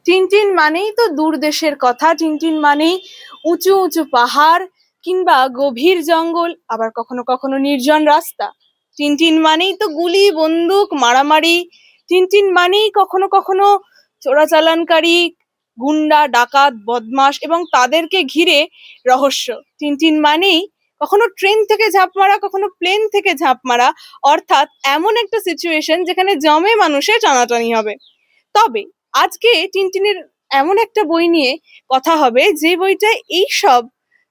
Tintin মানেই তো দূর দেশের কথা, টিনটিন মানেই উঁচু উঁচু পাহাড় কিংবা গভীর জঙ্গল, আবার কখনো কখনো নির্জন রাস্তা। টিনটিন মানেই তো গুলি বন্দুক মারামারি। টিনটিন মানেই কখনো কখনো চোরাচালানকারী, গুন্ডা ডাকাত বদমাশ এবং তাদেরকে ঘিরে রহস্য। টিনটিন মানেই কখনো ট্রেন থেকে ঝাঁপ মারা, কখনো প্লেন থেকে ঝাঁপ মারা, অর্থাৎ এমন একটা সিচুয়েশন যেখানে জমে মানুষের টানাটানি হবে। তবে আজকে টিনটিনের এমন একটা বই নিয়ে কথা হবে যে বইটা এই সব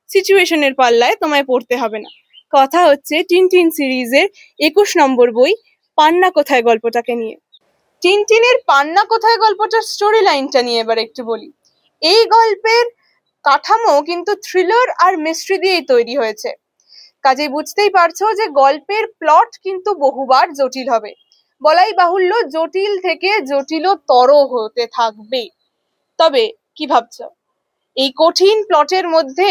সিচুয়েশনের পাল্লায় তোমায় পড়তে হবে না। কথা হচ্ছে টিনটিন সিরিজের 21 নম্বর বই পান্না কোথায় গল্পটাকে নিয়ে। টিনটিনের পান্না কোথায় গল্পটার স্টোরি লাইনটা নিয়ে এবার একটু বলি। এই গল্পের কাঠামো কিন্তু থ্রিলার আর মিস্ট্রি দিয়েই তৈরি হয়েছে, কাজেই বুঝতেই পারছো যে গল্পের প্লট কিন্তু বহুবার জটিল হবে। বলাই বাহুল্য, জটিল থেকে জটিলতর হতে থাকবে। তবে কি ভাবছো, এই কঠিন প্লটের মধ্যে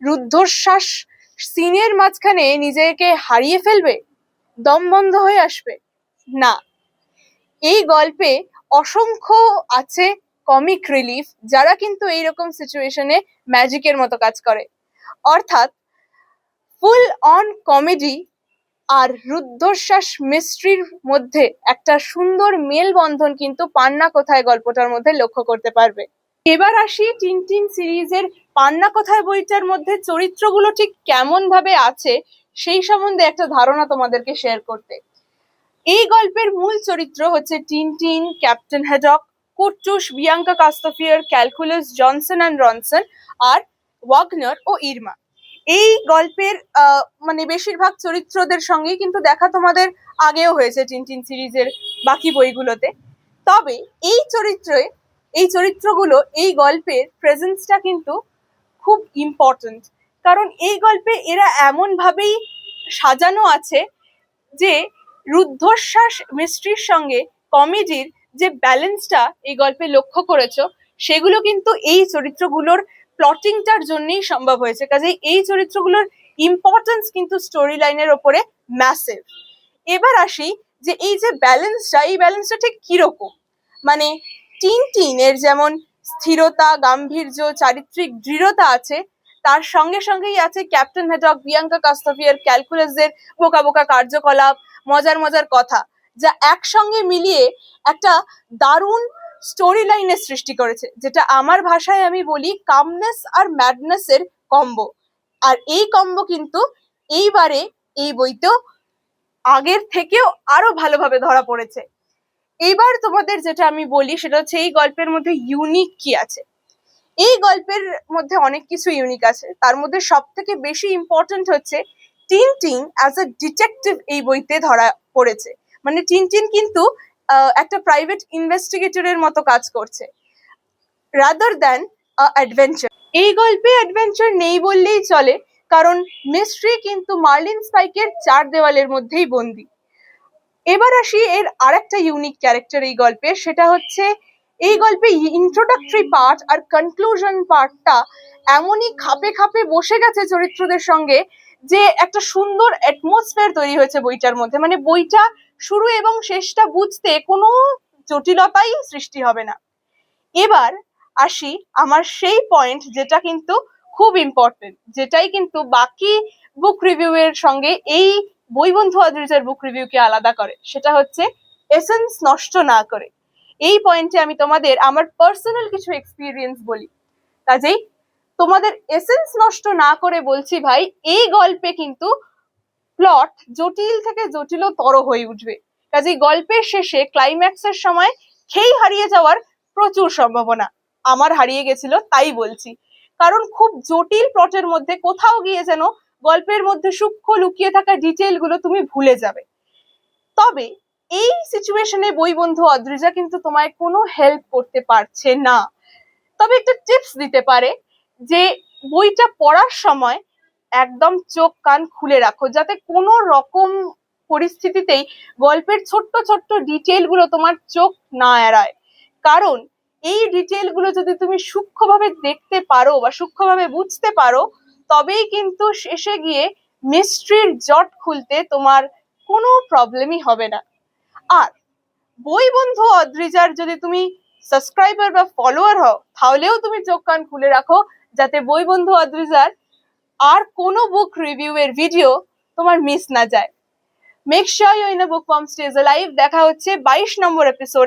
রুদ্ধশ্বাস সিনের মাঝখানে নিজেকে হারিয়ে ফেলবে, দম বন্ধ হয়ে আসবে? না, এই গল্পে অসংখ্য আছে কমিক রিলিফ, যারা কিন্তু এইরকম সিচুয়েশনে ম্যাজিকের মতো কাজ করে। অর্থাৎ ফুল অন কমেডি আর রুদ্ধশ্বাস মিস্ট্রির মধ্যে একটা সুন্দর মেলবন্ধন কিন্তু পান্না কোথায় গল্পটার মধ্যে লক্ষ্য করতে পারবে। এবার আসি টিনটিন সিরিজের পান্না কোথায় বইটার মধ্যে চরিত্রগুলো ঠিক কেমন ভাবে আছে সেই সম্বন্ধে একটা ধারণা তোমাদেরকে শেয়ার করতে। এই গল্পের মূল চরিত্র হচ্ছে Tintin, captain Haddock, Kuttus, Bianca Castafiore, Calculus, Johnson and Ronson, আর ওয়াগনার ও ইরমা। এই গল্পের মানে বেশিরভাগ চরিত্রদের সঙ্গে কিন্তু দেখা তোমাদের আগেও হয়েছে টিনটিন সিরিজের বাকি বইগুলোতে। তবে এই চরিত্রগুলো এই গল্পের প্রেজেন্সটা কিন্তু খুব ইম্পর্টেন্ট, কারণ এই গল্পে এরা এমন ভাবেই সাজানো আছে যে রুদ্ধশ্বাস মিস্ট্রির সঙ্গে কমেডির যে ব্যালেন্সটা এই গল্পে লক্ষ্য করেছো, সেগুলো কিন্তু এই চরিত্রগুলোর প্লটিংটার জন্যই সম্ভব হয়েছে। কাজেই এই চরিত্রগুলোর ইম্পর্টেন্স কিন্তু স্টোরি লাইনের ওপরে ম্যাসিভ। এবার আসি যে এই যে ব্যালেন্সটা, এই ব্যালেন্সটা ঠিক কিরকম। মানে টিনটিনের যেমন স্থিরতা, গাম্ভীর্য, চারিত্রিক দৃঢ়তা আছে, তার সঙ্গে সঙ্গেই আছে ক্যাপ্টেন হ্যাডক, বিয়াঙ্কা কাস্তফিয়ার, ক্যালকুলাসের বোকা বোকা কার্যকলাপ, মজার মজার কথা, যা একসঙ্গে মিলিয়ে একটা দারুণ স্টোরি লাইনের সৃষ্টি করেছে, যেটা আমার ভাষায় আমি বলি কামনেস আর ম্যাডনেসের কম্বো। আর এই কম্বো কিন্তু এইবারে এই বইতেও আগের থেকেও আরো ভালোভাবে ধরা পড়েছে। এইবার তোমাদের যেটা আমি বলি সেটা হচ্ছে এই গল্পের মধ্যে ইউনিক কি আছে। এই গল্পের মধ্যে অনেক কিছু ইউনিক আছে, তার মধ্যে সব থেকে বেশি ইম্পর্টেন্ট হচ্ছে টিনটিন অ্যাজ এ ডিটেকটিভ এই বইতে ধরা পড়েছে। মানে টিনটিন কিন্তু একটা প্রাইভেট ইনভেস্টিগেটরের মতো কাজ করছে, রাদার দ্যান অ্যাডভেঞ্চার। এই গল্পে অ্যাডভেঞ্চার নেই বললেই চলে, কারণ মিস্ট্রি কিন্তু মার্লিন স্পাইকের চার দেওয়ালের মধ্যেই বন্দি। এবার আসি এর আরেকটা ইউনিক ক্যারেক্টার এই গল্পে, সেটা হচ্ছে এই গল্পে ইন্ট্রোডাক্টরি পার্ট আর কনক্লুশন পার্টটা এমনই খাপে খাপে বসে গেছে চরিত্রদের সঙ্গে যে একটা সুন্দর অ্যাটমসফিয়ার তৈরি হয়েছে বইটার মধ্যে। মানে বইটা শুরু এবং শেষটা বুঝতে কোনো জটিলতাই সৃষ্টি হবে না। এবার আসি আমার সেই পয়েন্ট যেটা কিন্তু খুব ইম্পর্টেন্ট, যেটাই কিন্তু বাকি বুক রিভিউ এর সঙ্গে এই বই বন্ধু অদ্রিজার বুক রিভিউকে আলাদা করে, সেটা হচ্ছে এসেন্স নষ্ট না করে। এই পয়েন্টে আমি তোমাদের আমার পার্সোনাল কিছু এক্সপিরিয়েন্স বলি। কাজেই তোমাদের এসেন্স নষ্ট না করে বলছি ভাই, এই গল্পে কিন্তু প্লট জটিল থেকে জটিলতর হয়ে উঠবে। কাজেই গল্পের শেষে ক্লাইম্যাক্সের সময় খেই হারিয়ে যাওয়ার প্রচুর সম্ভাবনা। আমার হারিয়ে গেছিল তাই বলছি, কারণ খুব জটিল প্লটের মধ্যে কোথাও গিয়ে যেন গল্পের মধ্যে সূক্ষ্ম লুকিয়ে থাকা ডিটেইল গুলো তুমি ভুলে যাবে। তবে এই সিচুয়েশনে বই বন্ধু অদ্রিজা কিন্তু তোমায় কোনো হেল্প করতে পারছে না, তবে একটা টিপস দিতে পারে যে বইটা পড়ার সময় একদম চোখ কান খুলে রাখো, যাতে কোনো রকম পরিস্থিতিতেই গল্পের ছোট্ট ছোট্ট ডিটেইল গুলো তোমার চোখ না এড়ায়। কারণ এই ডিটেইল গুলো যদি তুমি সূক্ষ্মভাবে দেখতে পারো বা সূক্ষ্মভাবে বুঝতে পারো, তবেই কিন্তু শেষে গিয়ে মিস্ট্রির জট খুলতে তোমার কোনো প্রবলেমই হবে না। আর বই বন্ধু অদ্রিজার যদি তুমি সাবস্ক্রাইবার বা ফলোয়ার হও, তাহলেও তুমি চোখ কান খুলে রাখো, যাতে বই বন্ধু অদ্রিজার আর কোনো বুক রিভিউ এর ভিডিও তোমার মিস না যায়। Make sure you in a book form stage live. দেখা হচ্ছে 22 নম্বর এপিসোডে।